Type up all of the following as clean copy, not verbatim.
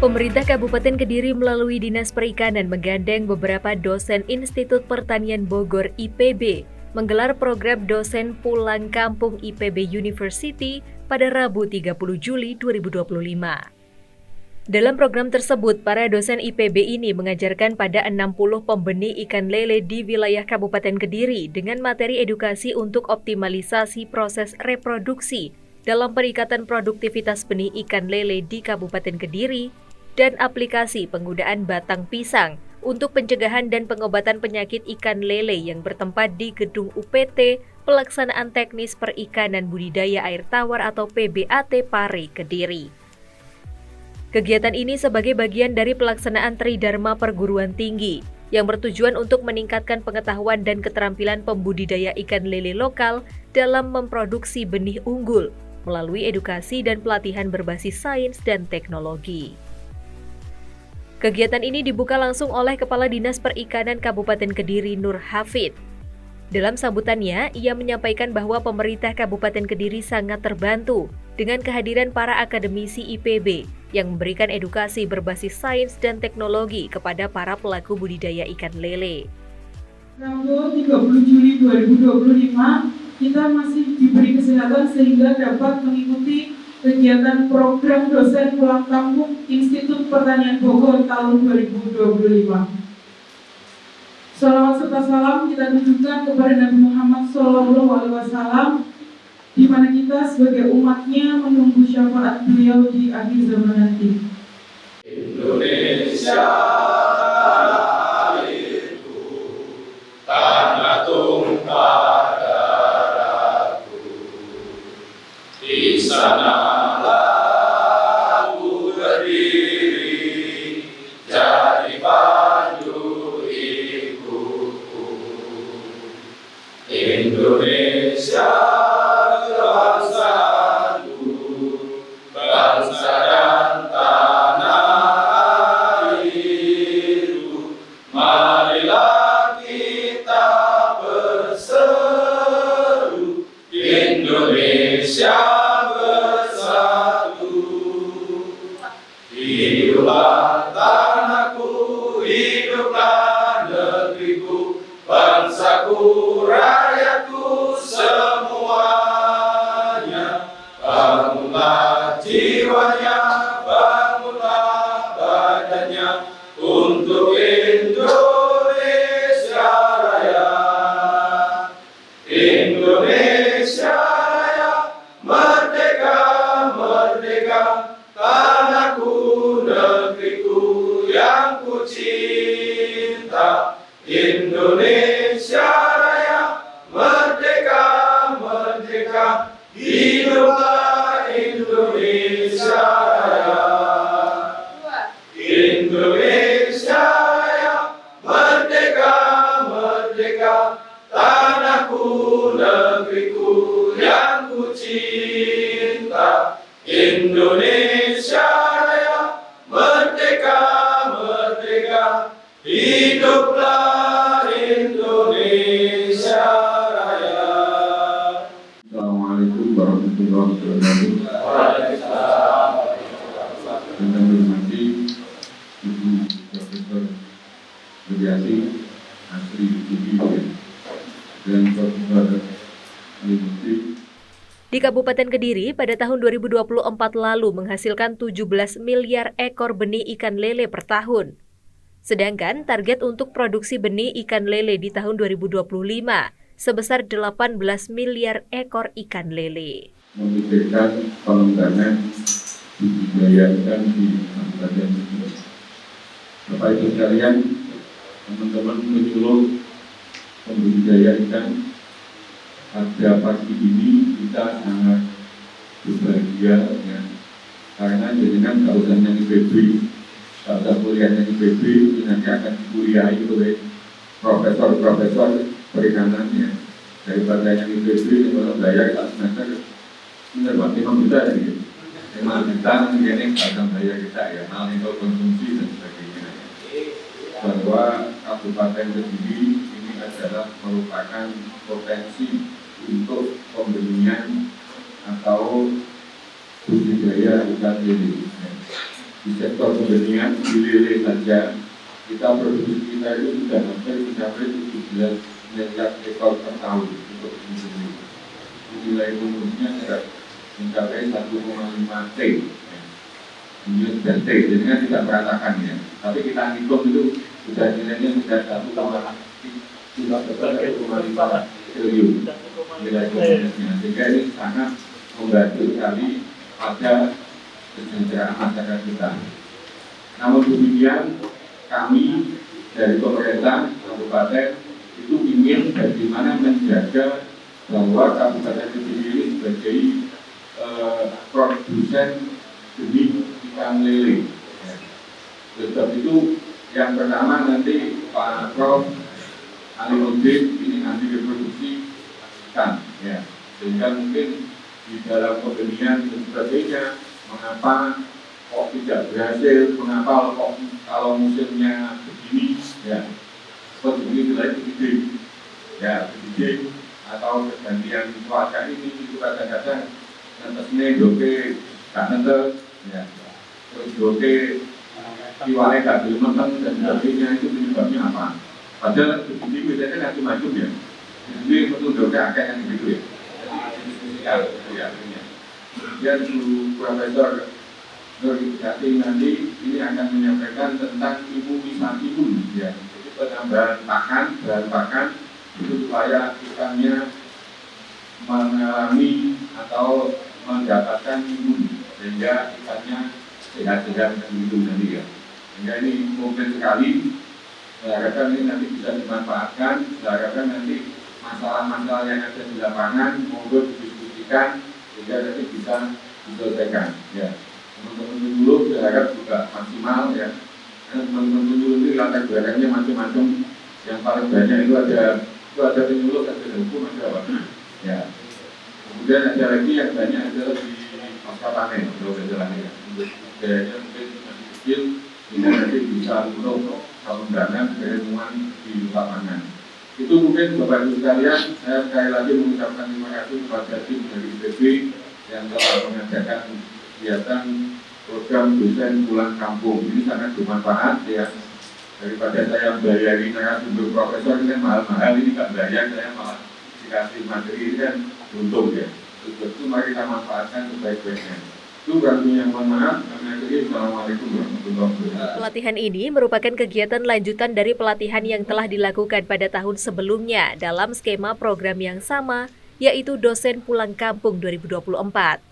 Pemerintah Kabupaten Kediri melalui Dinas Perikanan menggandeng beberapa dosen Institut Pertanian Bogor IPB menggelar program dosen pulang kampung IPB University pada Rabu 30 Juli 2025. Dalam program tersebut, para dosen IPB ini mengajarkan pada 60 pembenih ikan lele di wilayah Kabupaten Kediri dengan materi edukasi untuk optimalisasi proses reproduksi dalam peningkatan produktivitas benih ikan lele di Kabupaten Kediri dan aplikasi penggunaan batang pisang untuk pencegahan dan pengobatan penyakit ikan lele yang bertempat di Gedung UPT Pelaksanaan Teknis Perikanan Budidaya Air Tawar atau PBAT Pare, Kediri. Kegiatan ini sebagai bagian dari pelaksanaan Tridharma Perguruan Tinggi yang bertujuan untuk meningkatkan pengetahuan dan keterampilan pembudidaya ikan lele lokal dalam memproduksi benih unggul melalui edukasi dan pelatihan berbasis sains dan teknologi. Kegiatan ini dibuka langsung oleh Kepala Dinas Perikanan Kabupaten Kediri Nur Hafid. Dalam sambutannya, ia menyampaikan bahwa pemerintah Kabupaten Kediri sangat terbantu dengan kehadiran para akademisi IPB yang memberikan edukasi berbasis sains dan teknologi kepada para pelaku budidaya ikan lele. Rabu 30 Juli 2025, kita masih diberi kesempatan sehingga dapat mengikuti kegiatan program dosen pulang kampung Institut Pertanian Bogor tahun 2025. Salawat serta salam kita tujukan kepada Nabi Muhammad SAW, di mana kita sebagai umatnya menunggu syafaat beliau di akhir zaman nanti. Indonesia itu tanah tumpah darahku, di sana Indonesia bangsaku, bangsa dan tanah airku, marilah kita berseru, Indonesia bersatu. Hiduplah tanahku, hiduplah negeriku, bangsaku, rakyatku semuanya. Bangunlah jiwanya, bangunlah badannya untuk Indonesia Raya. Indonesia Raya, merdeka, merdeka, tanahku, negeriku yang ku cinta. Indonesia Raya, merdeka, merdeka, hiduplah Indonesia Raya. Indonesia Raya, merdeka, merdeka, tanahku, negeriku yang ku cinta. Indonesia Raya, merdeka, merdeka, hiduplah Indonesia Raya. Assalamualaikum warahmatullahi wabarakatuh. Waalaikumsalam. Yang saya hormati Ibu Profesor Widiasi Asri Udin dan Profesor Alimuti. Di Kabupaten Kediri pada tahun 2024 lalu menghasilkan 17 miliar ekor benih ikan lele per tahun. Sedangkan target untuk produksi benih ikan lele di tahun 2025 sebesar 18 miliar ekor ikan lele. Memikirkan pengembangan budidaya ikan di Kabupaten Kediri. Bapak Ibu sekalian, teman-teman penyuluh pembudidaya ikan, pada pagi ini kita sangat berbahagia ya, karena jenengan tak usah nyanyi IPB, tak usah kuliahnya IPB, nanti akan dikuliahi oleh profesor-profesor perikanan ya. Daripada yang IPB kalau bayar tak semester benar berarti 5 juta ya gitu. 5 juta ini akan bayar kita ya, hal itu konsumsi dan sebagainya. Bahwa Kabupaten Kediri ini adalah merupakan potensi untuk pembelian atau budidaya ikan lele. Di sektor pembenihan di lele saja kita produksi kita itu sudah mencapai 17 miliar ekor per tahun untuk ini sendiri. Nilai ekonominya sudah mencapai 1,5 T. Ini sudah T, jadi kan tidak berantakan ya. Tapi kita hitung itu sudah nilainya sudah 1,5 triliun nilai ekonominya. Sehingga ini sangat membantu sekali pada kesejahteraan masyarakat kita. Namun demikian, kami dari pemerintah kabupaten itu ingin bagaimana menjaga bahwa Kabupaten Kediri ini sebagai produsen benih ikan lele. Sebab itu yang pertama nanti Pak Prof. Alimuddin ini nanti reproduksi ikan, ya. Sehingga mungkin di dalam pembenihan dan sebagainya, mengapa kok tidak berhasil, mengapa kok kalau musimnya begini, ya, seperti ini nilai gede, ya, gede, atau pergantian cuaca ini itu kadang-kadang nentesnya doke gak nentes, ya, terus doke kiwale gak dilemeteng dan sebagainya, itu penyebabnya apa? Padahal begini biasanya nggak macam ya, jadi betul doke akeh yang begitu ya, jadi ya, kemudian Profesor Nur Jati nanti ini akan menyampaikan tentang imunisasi pun, ya, jadi penambahan pakan, bahan pakan itu supaya ikannya mengalami atau mendapatkan imun sehingga ikannya sehat-sehat dan begitu nanti ya. Sehingga ini mungkin sekali, saya harapkan ini nanti bisa dimanfaatkan, saya harapkan nanti masalah-masalah yang ada di lapangan monggo didiskusikan sehingga nanti bisa diselesaikan. Ya, teman-teman dulu saya harap juga maksimal ya. Karena teman-teman dulu ini latar belakangnya macam-macam. Yang paling banyak itu ada penyuluh, ada hukum, ada apa? Ya. Kemudian ada lagi yang banyak adalah di pasca panen, kalau istilahnya. Biayanya mungkin masih kecil, sehingga nanti bisa untuk pengembangan keilmuan di lapangan. Itu mungkin Bapak Ibu sekalian, saya sekali lagi mengucapkan terima kasih kepada tim dari IPB yang telah mengadakan kegiatan program dosen pulang kampung. Ini sangat bermanfaat ya. Daripada saya bayari narasumber profesor ini kan mahal-mahal, ini nggak bayar, saya malah dikasih materi ini kan untung ya. Itu mari kita manfaatkan sebaik-baiknya. Itu yang mohon maaf. Assalamualaikum warahmatullahi wabarakatuh. Pelatihan ini merupakan kegiatan lanjutan dari pelatihan yang telah dilakukan pada tahun sebelumnya dalam skema program yang sama, yaitu Dosen Pulang Kampung 2024.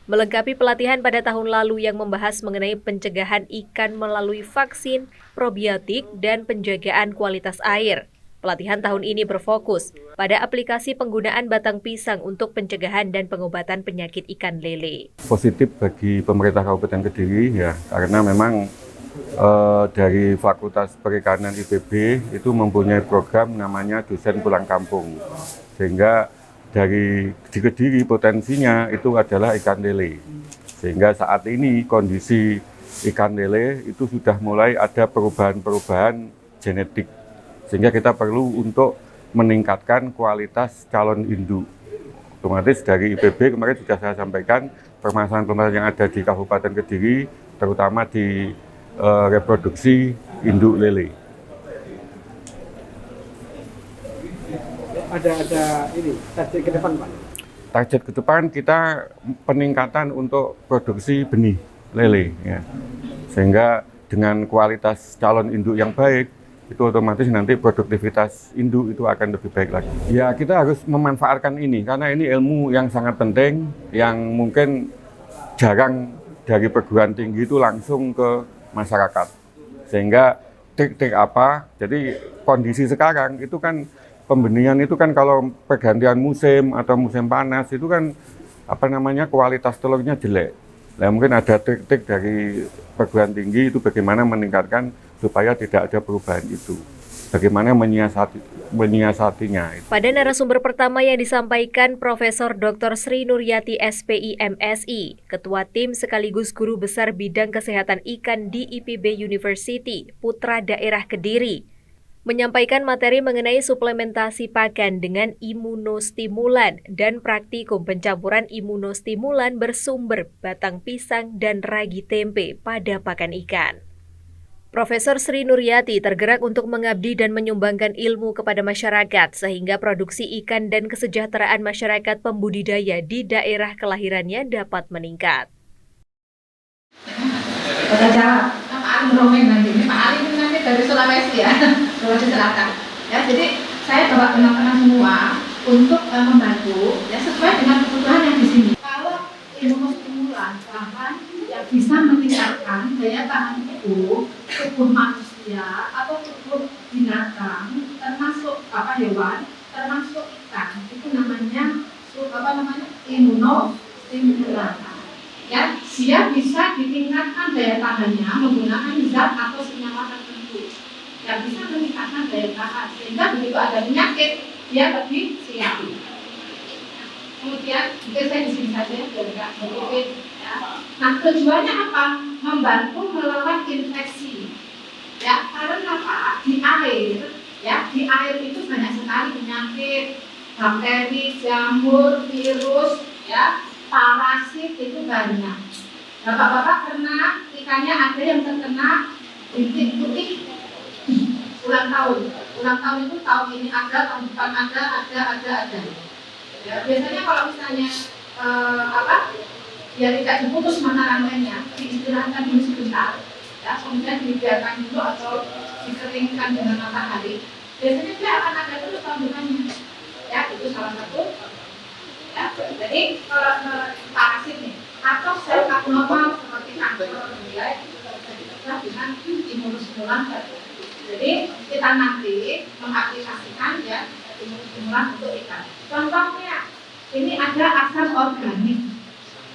Melengkapi pelatihan pada tahun lalu yang membahas mengenai pencegahan ikan melalui vaksin, probiotik, dan penjagaan kualitas air. Pelatihan tahun ini berfokus pada aplikasi penggunaan batang pisang untuk pencegahan dan pengobatan penyakit ikan lele. Positif bagi pemerintah Kabupaten Kediri ya, karena memang dari Fakultas Perikanan IPB itu mempunyai program namanya Dosen Pulang Kampung. Sehingga di Kediri potensinya itu adalah ikan lele. Sehingga saat ini kondisi ikan lele itu sudah mulai ada perubahan-perubahan genetik. Sehingga kita perlu untuk meningkatkan kualitas calon induk. Otomatis dari IPB kemarin sudah saya sampaikan permasalahan-permasalahan yang ada di Kabupaten Kediri, terutama di reproduksi induk lele. Ada ini target ke depan Pak? Target ke depan kita peningkatan untuk produksi benih lele, ya. Sehingga dengan kualitas calon induk yang baik, itu otomatis nanti produktivitas induk itu akan lebih baik lagi. Ya, kita harus memanfaatkan ini karena ini ilmu yang sangat penting yang mungkin jarang dari perguruan tinggi itu langsung ke masyarakat. Sehingga trik-trik apa? Jadi kondisi sekarang itu kan pembenihan itu kan kalau pergantian musim atau musim panas itu kan kualitas telurnya jelek. Nah, mungkin ada trik-trik dari perguruan tinggi itu bagaimana meningkatkan supaya tidak ada perubahan itu. Bagaimana menyiasatinya. Pada narasumber pertama yang disampaikan Profesor Dr. Sri Nuryati SPI MSI, Ketua Tim sekaligus Guru Besar Bidang Kesehatan Ikan di IPB University, Putra Daerah Kediri. menyampaikan materi mengenai suplementasi pakan dengan imunostimulan dan praktikum pencampuran imunostimulan bersumber batang pisang dan ragi tempe pada pakan ikan. Profesor Sri Nuryati tergerak untuk mengabdi dan menyumbangkan ilmu kepada masyarakat sehingga produksi ikan dan kesejahteraan masyarakat pembudidaya di daerah kelahirannya dapat meningkat. Pak Ali Romen nanti, ini Pak Ali ini nanti dari Sulawesi ya, Sulawesi Selatan. Ya, jadi saya bawa teman-teman semua untuk membantu ya sesuai dengan kebutuhan yang di sini. Kalau imunostimulan bahan yang bisa meningkatkan daya tahan tubuh manusia atau tubuh binatang, termasuk hewan, termasuk ikan, itu namanya imunostimulan. Ya, dia bisa ditingkatkan daya tahannya menggunakan zat atau senyawa tertentu yang bisa meningkatkan daya tahan sehingga begitu ada penyakit dia lebih siap. Kemudian mungkin saya di sini saja biar nggak sedikit. Ya. Nah tujuannya apa? Membantu melawan infeksi. Ya, karena apa? Di air itu banyak sekali penyakit, bakteri, jamur, virus, ya. Parasit itu banyak. Bapak-bapak pernah ikannya ada yang terkena bintik putih ulang tahun. Ulang tahun itu tahun ini ada, tahun depan ada. Ya, biasanya kalau misalnya biar tidak diputus mata rantainya, diistirahatkan dulu sebentar. Ya, kemudian dibiarkan dulu atau dikeringkan dengan matahari. Biasanya dia akan ada terus tahun depannya. Ya, itu salah satu. Ya, jadi kalau parasit nih atau sel abnormal seperti kanker, ya itu bisa dicegah dengan imunostimulan. Jadi kita nanti mengaplikasikan ya imunostimulan untuk ikan. Contohnya ini ada asam organik.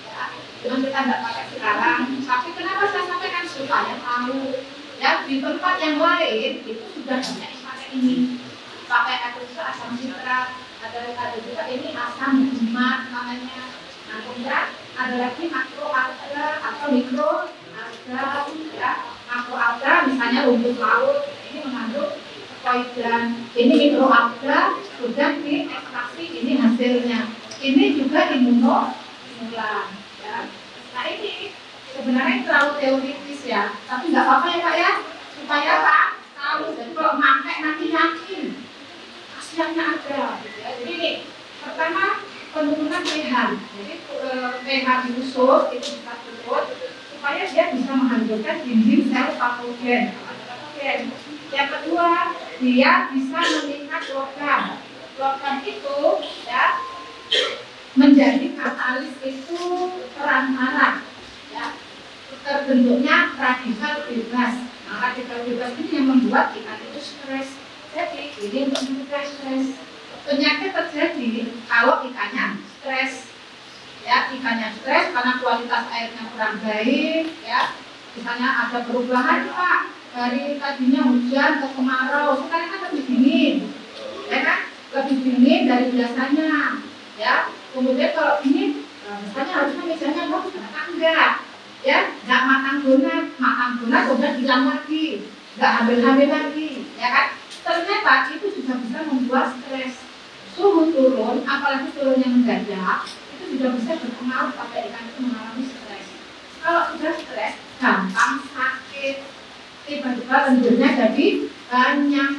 Ya, cuma kita tidak pakai sekarang. Tapi kenapa saya sampaikan supaya tahu? Ya di tempat yang lain itu sudah banyak yang pakai ini. Pakai asam sitrat. Ada juga ini asam jemat namanya. Nah kemudian ada lagi makroalga atau mikroalga ya. Makroalga misalnya rumput laut ini mengandung koidan. Ini mikroalga sudah diekstraksi, ini hasilnya. Ini juga imunostimulan ya. Nah ini sebenarnya terlalu teoritis ya, tapi nggak apa-apa ya Pak ya, supaya Pak tahu. Jadi kalau pakai nanti yakin khasiatnya ada. Jadi ini pertama penurunan pH. Jadi pH di usus itu bisa turun supaya dia bisa menghancurkan dinding sel patogen. Yang kedua dia bisa meningkat logam. Logam itu ya menjadi katalis itu perantara ya terbentuknya radikal bebas. Nah, radikal bebas ini yang membuat ikan itu stres. Jadi ini untuk mencegah stres. Penyakit terjadi kalau ikannya stres, ya ikannya stres karena kualitas airnya kurang baik, ya misalnya ada perubahan Pak dari tadinya hujan ke kemarau, sekarang kan lebih dingin, ya kan lebih dingin dari biasanya, ya kemudian kalau dingin, misalnya harusnya mejanya bagus, ternyata enggak, ya nggak matang donat udah hilang lagi, nggak hamil lagi, ya kan ternyata itu juga bisa membuat stres. Suhu turun, apalagi turunnya mendadak, itu juga bisa berpengaruh pada ikan itu mengalami stres. Kalau sudah stres, gampang sakit, tiba-tiba lendirnya jadi banyak,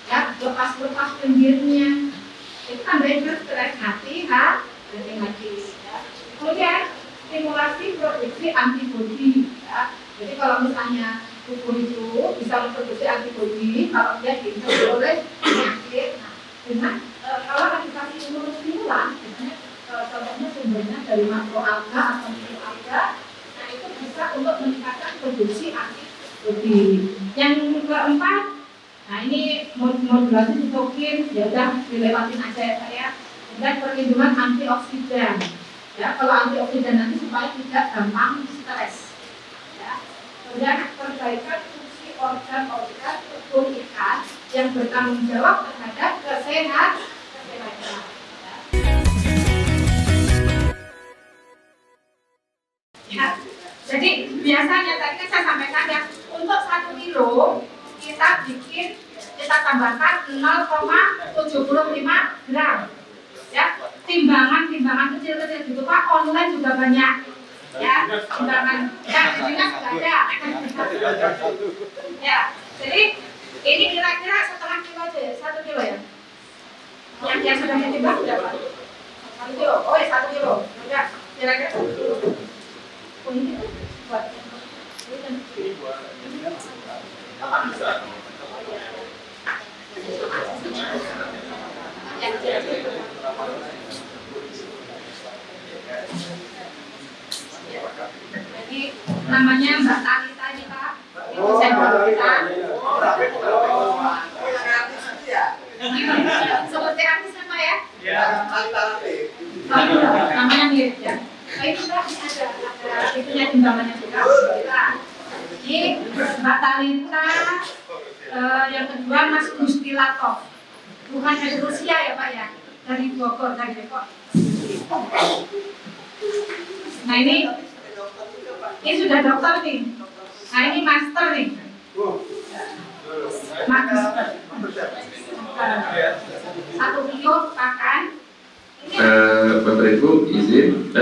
ya lepas lendirnya. Itu tandanya stres hati. Ya. Kemudian stimulasi produksi antibodi. Ya. Jadi kalau misalnya tubuh itu bisa memproduksi antibodi, kalau dia diinfeksi oleh penyakit, dengan kalau aplikasi imunostimulan, misalnya contohnya sumbernya dari makroalga atau mikroalga, nah itu bisa untuk meningkatkan produksi antibodi. Yang keempat, nah ini modulasi sitokin, ya udah dilewatin aja ya Pak ya. Dan perlindungan antioksidan, ya kalau antioksidan nanti supaya tidak gampang stres. Ya. Kemudian perbaikan fungsi organ-organ tubuh ikan yang bertanggung jawab terhadap kesehatan. Ya, jadi biasanya tadi kan saya sampaikan ya untuk 1 kilo kita tambahkan 0,75 gram. Ya, timbangan kecil-kecil gitu Pak, online juga banyak. Ya, timbangan ya di dinas juga ada. Ya, jadi ini kira-kira setengah kilo aja ya, 1 kilo ya. Yang sudah ditimbang berapa? 1 kilo. Oh ya 1 kilo. Ya, kira-kira 1 kilo. Oh ini tuh buat. Jadi namanya Mbak Talita ini Pak. Itu sendok kita. Seperti artis apa ya? Ya, Namanya mirip ya. Nah itu Mbak ada itunya timbangannya juga. Ini Mbak Talita, yang kedua Mas Gusti Latov. Bukan dari Rusia ya Pak ya, dari Bogor, dari Depok. Nah ini sudah dokter nih. Nah ini master nih. Master. 1 kilo pakan. Bapak Ibu izin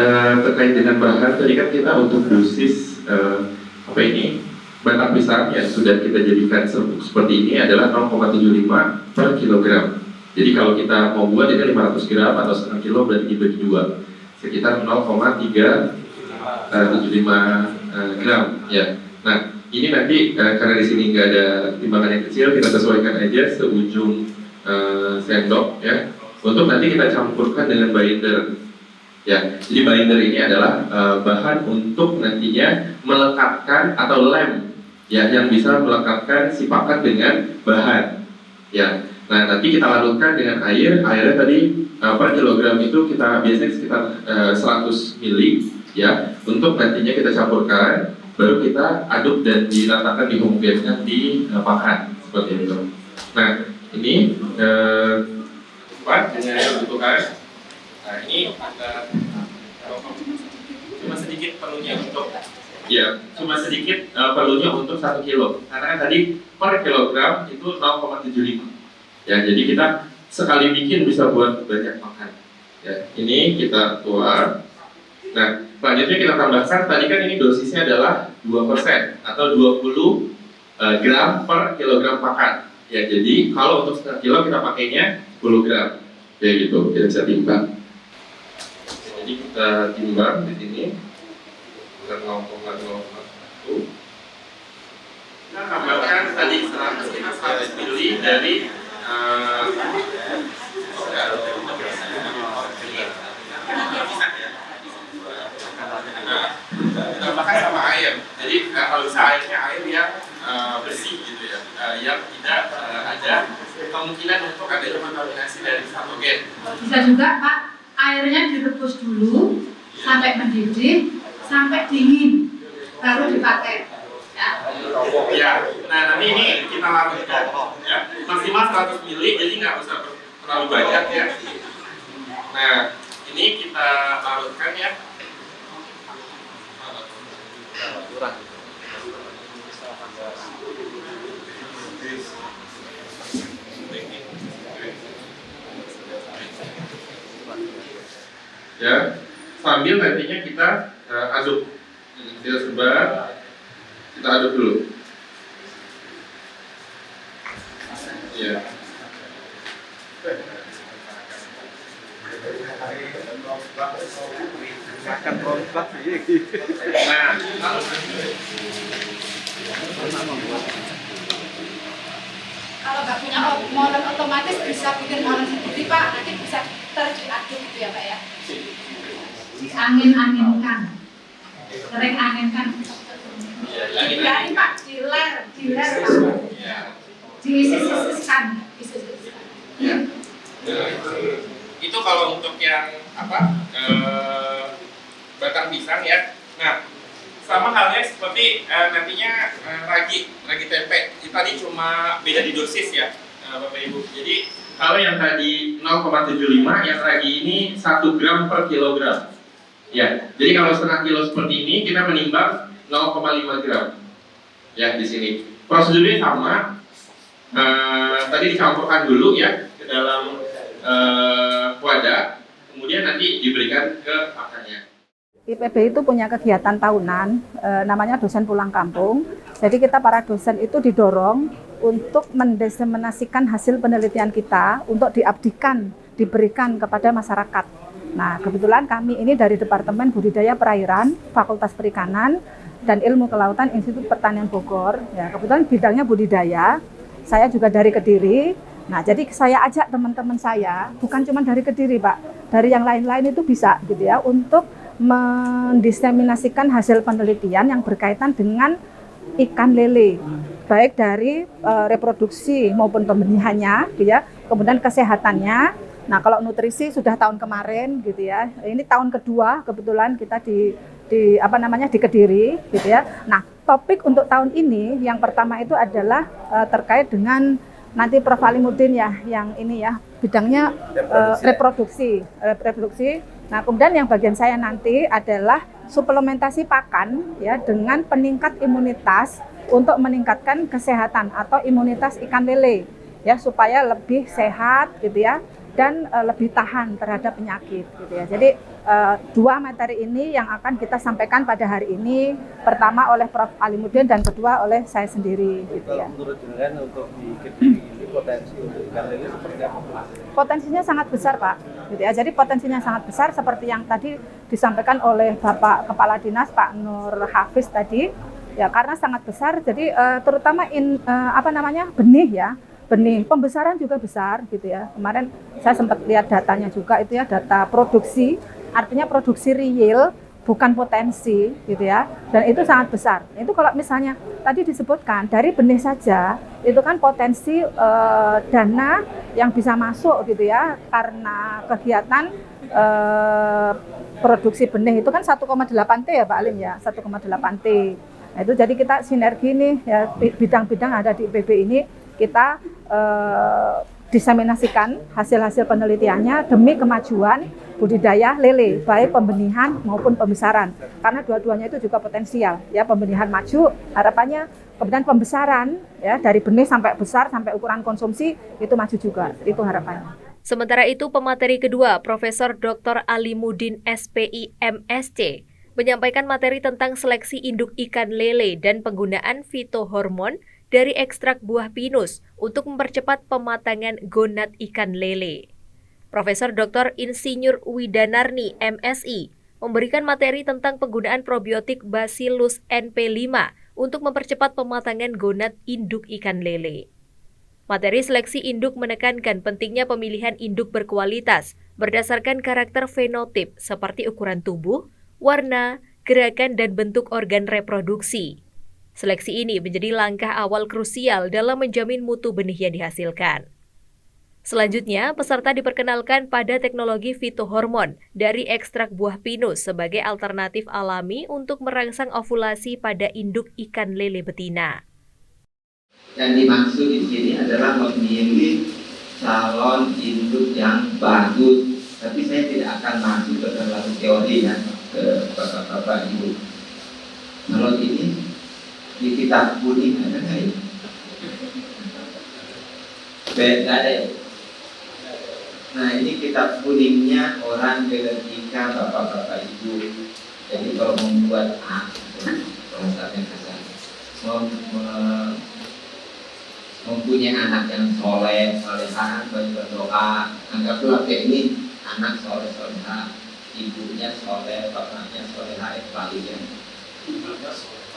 terkait dengan bahan tadi kan kita untuk dosis batang pisang yang sudah kita jadikan seperti ini adalah 0,75 per kilogram. Jadi kalau kita mau buat ini 500 gram atau setengah kilo berarti dibagi 2 sekitar 0,375 gram ya. Nah ini nanti karena di sini nggak ada timbangan yang kecil, kita sesuaikan aja seujung sendok ya. Untuk nanti kita campurkan dengan binder ya. Jadi binder ini adalah bahan untuk nantinya melekatkan atau lem ya, yang bisa melekatkan si pakan dengan bahan ya. Nah nanti kita larutkan dengan air. Airnya tadi per kilogram itu kita biasanya sekitar 100 ml ya. Untuk nantinya kita campurkan, baru kita aduk dan diratakan, dihomogenikan di pakan seperti itu. Nah ini dengan bentukan. Nah ini ada cuma sedikit perlunya untuk cuma sedikit perlunya untuk 1 kilo. Karena kan tadi per kilogram itu 0,75 ya. Jadi kita sekali bikin bisa buat banyak makan ya. Ini kita keluar. Nah selanjutnya kita tambahkan, tadi kan ini dosisnya adalah 2% atau 20 gram per kilogram pakan ya. Jadi kalau untuk setengah kilo kita pakainya 10 gram ya gitu, kita bisa timbang. Jadi kita timbang di sini 0,01. Kita tambahkan tadi 100 ml dari tambahkan sama air. Jadi kalau bisa airnya air yang bersih gitu ya, yang tidak ada kemungkinan untuk adanya kontaminasi dari patogen. Bisa juga Pak, airnya direbus dulu sampai mendidih, sampai dingin, baru dipakai. Ya, nah nanti ini kita larutkan ya, maksimal 100 ml, jadi nggak usah terlalu banyak ya. Nah ini kita larutkan ya. Ya, sambil nantinya kita aduk, kita sebar, kita aduk dulu. Ya. Makan kompak ini. Nah, kalau nggak punya molen otomatis bisa bikin molen sendiri Pak, nanti bisa terdiaduk gitu ya Pak ya. Diangin-anginkan, sering anginkan. Dibiarin Pak, diler Pak, disisiskan. ya. Itu kalau untuk yang batang pisang ya. Nah, sama halnya seperti nantinya ragi tempe. Tadi cuma beda di dosis ya, Bapak Ibu. Jadi kalau yang tadi 0,75, yang ragi ini 1 gram per kilogram. Ya, jadi kalau setengah kilo seperti ini kita menimbang 0,5 gram. Ya, di sini prosedurnya sama, tadi dicampurkan dulu ya ke dalam wadah, kemudian nanti diberikan ke pakannya. IPB itu punya kegiatan tahunan, namanya dosen pulang kampung. Jadi kita para dosen itu didorong untuk mendiseminasikan hasil penelitian kita untuk diabdikan, diberikan kepada masyarakat. Nah, kebetulan kami ini dari Departemen Budidaya Perairan, Fakultas Perikanan, dan Ilmu Kelautan Institut Pertanian Bogor. Ya, kebetulan bidangnya budidaya. Saya juga dari Kediri. Nah, jadi saya ajak teman-teman saya, bukan cuma dari Kediri, Pak, dari yang lain-lain itu bisa, gitu ya, untuk mendiseminasikan hasil penelitian yang berkaitan dengan ikan lele, baik dari reproduksi maupun pembenihannya, gitu ya, kemudian kesehatannya. Nah, kalau nutrisi sudah tahun kemarin, gitu ya, ini tahun kedua kebetulan kita di Kediri, gitu ya. Nah, topik untuk tahun ini yang pertama itu adalah terkait dengan nanti Prof. Alimuddin ya, yang ini ya, bidangnya reproduksi. Nah, kemudian yang bagian saya nanti adalah suplementasi pakan ya dengan peningkat imunitas untuk meningkatkan kesehatan atau imunitas ikan lele ya supaya lebih sehat gitu ya dan lebih tahan terhadap penyakit gitu ya. Jadi dua materi ini yang akan kita sampaikan pada hari ini, pertama oleh Prof. Alimuddin dan kedua oleh saya sendiri gitu ya. Menurut jenengan untuk di Kediri ini potensi untuk ikan lele seperti apa? Potensinya sangat besar, Pak. Gitu ya. Jadi potensinya sangat besar seperti yang tadi disampaikan oleh Bapak Kepala Dinas Pak Nur Hafiz tadi. Ya, karena sangat besar. Jadi terutama benih ya. Benih pembesaran juga besar gitu ya. Kemarin saya sempat lihat datanya juga itu ya, data produksi, artinya produksi real bukan potensi gitu ya. Dan itu sangat besar. Itu kalau misalnya tadi disebutkan dari benih saja itu kan potensi dana yang bisa masuk gitu ya karena kegiatan produksi benih itu kan 1,8 T ya Pak Alim ya, 1,8 T. Nah, itu jadi kita sinergi nih ya, bidang-bidang ada di IPB ini kita diseminasikan hasil-hasil penelitiannya demi kemajuan budidaya lele, baik pembenihan maupun pembesaran. Karena dua-duanya itu juga potensial. Ya, pembenihan maju, harapannya kemudian pembesaran ya dari benih sampai besar sampai ukuran konsumsi itu maju juga. Itu harapannya. Sementara itu, pemateri kedua, Profesor Dr. Alimuddin SPI MSc, menyampaikan materi tentang seleksi induk ikan lele dan penggunaan fitohormon dari ekstrak buah pinus untuk mempercepat pematangan gonad ikan lele. Profesor Dr. Insinyur Widanarni MSI memberikan materi tentang penggunaan probiotik Bacillus NP5 untuk mempercepat pematangan gonad induk ikan lele. Materi seleksi induk menekankan pentingnya pemilihan induk berkualitas berdasarkan karakter fenotip seperti ukuran tubuh, warna, gerakan, dan bentuk organ reproduksi. Seleksi ini menjadi langkah awal krusial dalam menjamin mutu benih yang dihasilkan. Selanjutnya, peserta diperkenalkan pada teknologi fitohormon dari ekstrak buah pinus sebagai alternatif alami untuk merangsang ovulasi pada induk ikan lele betina. Yang dimaksud di sini adalah memilih calon induk yang bagus. Tapi saya tidak akan masuk ke terlalu teori ya ke bapak-bapak ibu. Kalau ini di kitab kuning ada nggak ya? Beda ada ya? Nah, ini kitab kuningnya orang genetika bapak-bapak ibu. Jadi kalau membuat bahasanya kasar, mempunyai anak yang soleh, soleha, berdoa, anggaplah ini anak soleh, soleha, ibunya soleh, bapaknya soleha, baliknya.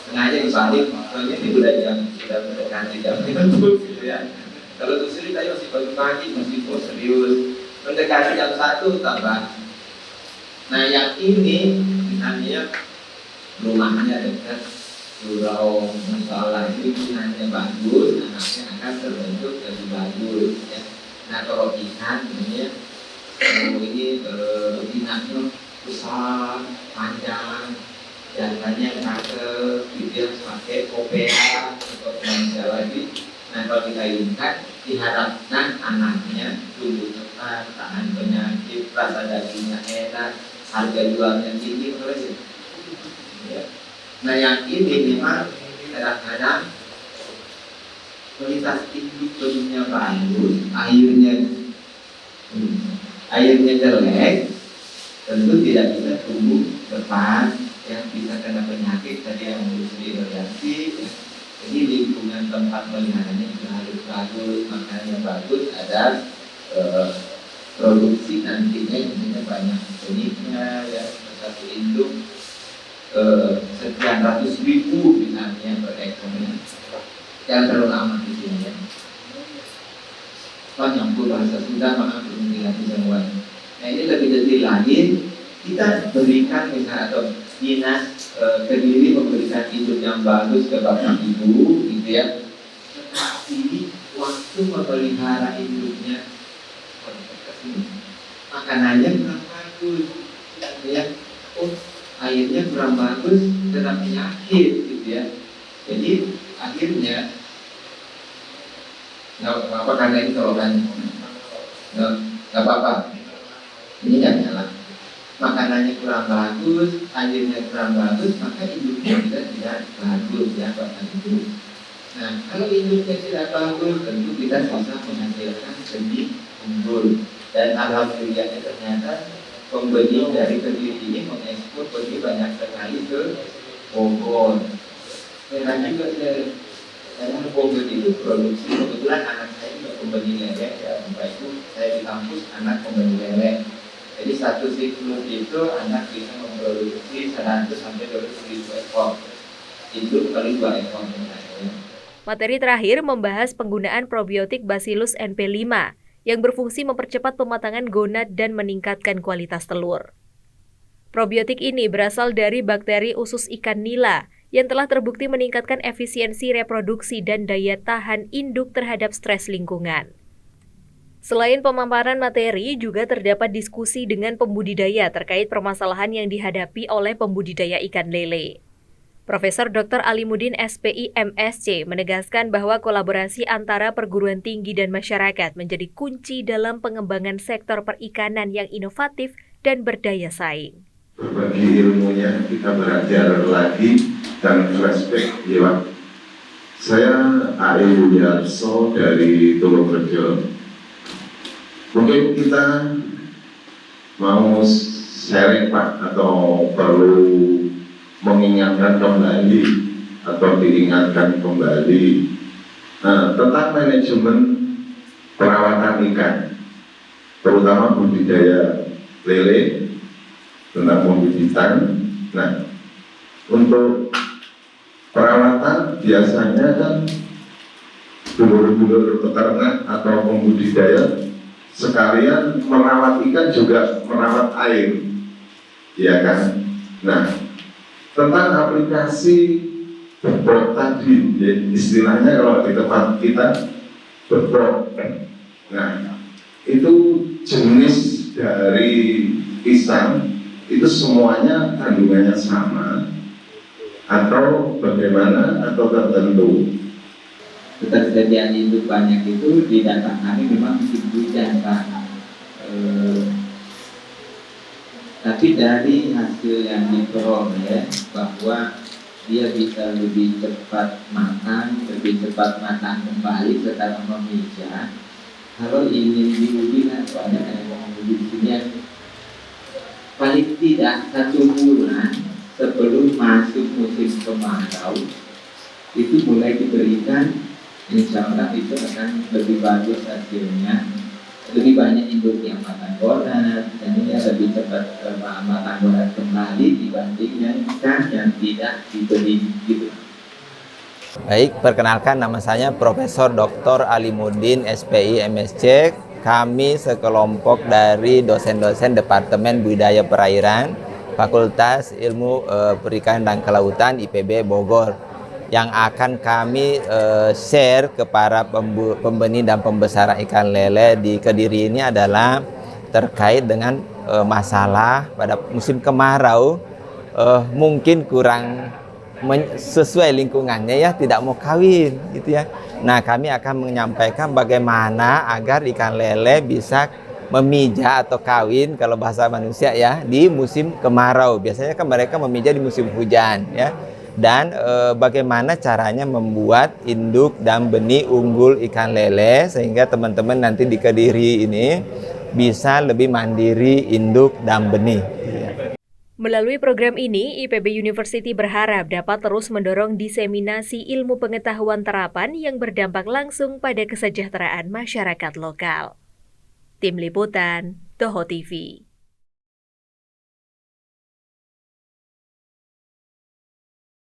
Sengaja dibalik, soalnya ini sudah mendekati jam itu ya. Kalau tuh cerita masih pagi masih serius. Mendekati jam 1 tambah. Nah, yang ini misalnya rumahnya dekat surau masalah lingkungannya bagus, anaknya akan terbentuk lebih bagus ya. Nah, kalau ikan ini inaknya besar, panjang, jangannya cakep, bibir pakai kopea atau manusia lagi. Nah, kalau dikawinkan diharapkan anaknya tumbuh cepat, tahan penyakit, rasa dagingnya enak, harga jualnya tinggi terus. Ya. Nah, yang ini memang kadang-kadang kualitas induknya bagus, airnya jelek, tentu tidak bisa tumbuh cepat, yang bisa kena penyakit tadi yang harus diirigasi. Ya. Jadi lingkungan tempat meliharanya juga harus bagus, makanannya bagus, ada produksi nantinya misalnya banyak beniknya, ya satu induk sekian ratus ribu misalnya per ekornya. Jangan terlalu lama di sini ya. Penyampur bahasa Sunda maka belum dilatih semua. Nah ini lebih detail lagi, kita berikan misalnya atau dinas Kediri memberikan induk yang bagus ke bapak ibu, gitu ya. Tetapi waktu memelihara induknya, makanannya kurang bagus, ya. Oh, airnya kurang bagus, kena penyakit, gitu ya. Jadi akhirnya nggak apa-apa karena ini colokannya, nggak apa-apa. Ini nggak nyala. Makanannya kurang bagus, airnya kurang bagus, maka induknya juga tidak bagus ya bapak ibu. Nah kalau induknya tidak bagus, tentu kita bisa menghasilkan benih unggul. Dan alhamdulillahnya ternyata pembeli dari Kediri ini mengekspor benih banyak sekali ke Bogor. Karena juga dalam Bogor itu produksi, kebetulan anak saya juga pembeli lele ya, Bapak Ibu, saya di kampus anak pembeli lele. Jadi satu siklus itu anak bisa memproduksi 100 sampai 200 ribu ekor. Itu kali 2 ekor. Materi terakhir membahas penggunaan probiotik Bacillus NP5 yang berfungsi mempercepat pematangan gonad dan meningkatkan kualitas telur. Probiotik ini berasal dari bakteri usus ikan nila yang telah terbukti meningkatkan efisiensi reproduksi dan daya tahan induk terhadap stres lingkungan. Selain pemaparan materi, juga terdapat diskusi dengan pembudidaya terkait permasalahan yang dihadapi oleh pembudidaya ikan lele. Profesor Dr. Alimuddin SPI MSc menegaskan bahwa kolaborasi antara perguruan tinggi dan masyarakat menjadi kunci dalam pengembangan sektor perikanan yang inovatif dan berdaya saing. Berbagi ilmunya, kita belajar lagi dan flashback lewat. Saya A.E. Budiarso dari Tulungagung. Mungkin kita mau sharing Pak, atau perlu mengingatkan kembali atau diingatkan kembali tentang manajemen perawatan ikan, terutama budidaya lele, tentang pembibitan. Nah, untuk perawatan biasanya kan dulur-dulur peternak atau pembudidaya sekalian merawat ikan juga merawat air, ya kan? Nah, tentang aplikasi bebrok tadi, ya, istilahnya kalau di tempat kita bebrok. Nah, itu jenis dari pisang itu semuanya kandungannya sama atau bagaimana atau tertentu? Ketersediaan induk banyak itu di data kami memang musim hujan Pak. Tapi dari hasil yang diperoleh bahwa dia bisa lebih cepat matang, lebih cepat matang kembali setelah memijah. Kalau ingin diuji kan banyak yang menguji di sini, paling tidak 1 bulan sebelum masuk musim kemarau itu mulai diberikan. Insya Allah itu akan lebih bagus hasilnya, lebih banyak induk yang matang gonad, dan ini lebih cepat matang gonad kembali dibandingkan ikan yang tidak diberi gitu. Baik, perkenalkan nama saya Profesor Dr. Alimuddin SPI MSc. Kami sekelompok dari dosen-dosen Departemen Budidaya Perairan Fakultas Ilmu Perikanan dan Kelautan IPB Bogor, yang akan kami share ke para pembenih dan pembesar ikan lele di Kediri ini adalah terkait dengan masalah pada musim kemarau mungkin kurang sesuai lingkungannya, ya, tidak mau kawin gitu ya. Nah, kami akan menyampaikan bagaimana agar ikan lele bisa memijah atau kawin kalau bahasa manusia ya di musim kemarau. Biasanya kan mereka memijah di musim hujan ya. dan bagaimana caranya membuat induk dan benih unggul ikan lele sehingga teman-teman nanti di Kediri ini bisa lebih mandiri induk dan benih. Melalui program ini, IPB University berharap dapat terus mendorong diseminasi ilmu pengetahuan terapan yang berdampak langsung pada kesejahteraan masyarakat lokal. Tim Liputan, Toho TV.